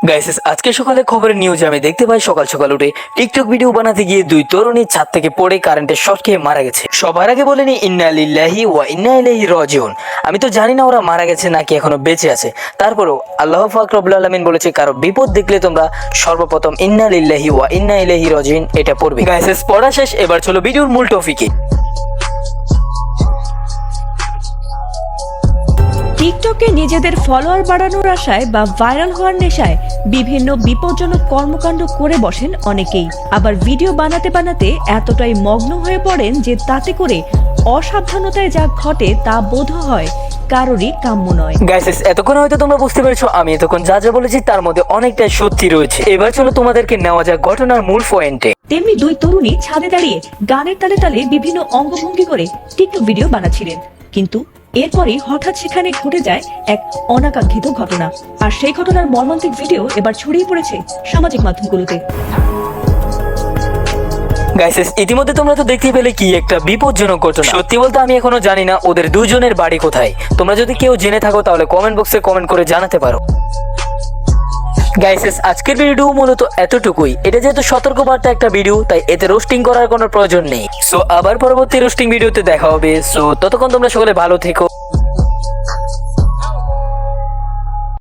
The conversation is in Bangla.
গাইস আজকে সকালে খবরের নিউজে আমি দেখতে পাই সকাল সকাল উঠে টিকটক ভিডিও বানাতে গিয়ে দুই তরুণী ছাদ থেকে পড়ে কারেন্টের শর্ট খেয়ে মারা গেছে। সবার আগে বলে নি ইন্না লিল্লাহি ওয়া ইন্না ইলাইহি রাজিউন। আমি তো জানি না ওরা মারা গেছে নাকি এখনো বেঁচে আছে, তারপরেও আল্লাহ পাক রব্বুল আলামিন বলেছে কারো বিপদ দেখলে তোমরা সর্বপ্রথম ইন্না লিল্লাহি ওয়া ইন্না ইলাইহি রাজিউন এটা পড়বে। গাইস পড়া শেষ, এবার চলো ভিডিওর মূল টপিকে। টিকটকে নিজেদের ফলোয়ার বাড়ানোর আশায় বা ভাইরাল হওয়ার নেশায় বিভিন্ন বিপজ্জনক কর্মকাণ্ড করে বসেন অনেকেই। আবার ভিডিও বানাতে বানাতে এতটাই মগ্ন হয়ে পড়েন যে তাতে করে অসাবধানতায় যা ঘটে তা বোধ হয় কারোরই কাম্য নয়। গাইস এতক্ষণ হয়তো তোমরা বুঝতে পেরেছো আমি এতক্ষণ যা যা বলেছি তার মধ্যে অনেকটাই সত্যি রয়েছে। এবার চলো তোমাদেরকে নেওয়া যাক ঘটনার মূল পয়েন্টে। তেমনি দুই তরুণী ছাদে দাঁড়িয়ে গানের তালে তালে বিভিন্ন অঙ্গভঙ্গি করে টিকটক ভিডিও বানাচ্ছিলেন, কিন্তু এরপরই হঠাৎ সেখানে ঘটে যায় এক অনাকাঙ্ক্ষিত ঘটনা। আর সেই ঘটনার মর্মান্তিক ভিডিও এবার ছড়িয়ে পড়েছে সামাজিক মাধ্যমগুলোতে। গাইস ইতিমধ্যে তোমরা তো দেখতেই পেলে কি একটা বিপজ্জনক ঘটনা। সত্যি বলতে আমি এখনো জানি না ওদের দুজনের বাড়ি কোথায়। তোমরা যদি কেউ জেনে থাকো তাহলে কমেন্ট বক্সে কমেন্ট করে জানাতে পারো। গাইস আজকের ভিডিও মূলত এতটুকুই। এটা যেহেতু সতর্কবার্তা একটা ভিডিও, তাই এতে রোস্টিং করার কোনো প্রয়োজন নেই। সো আবার পরবর্তী রোস্টিং ভিডিওতে দেখা হবে। সো ততক্ষণ তোমরা সকলে ভালো থেকো।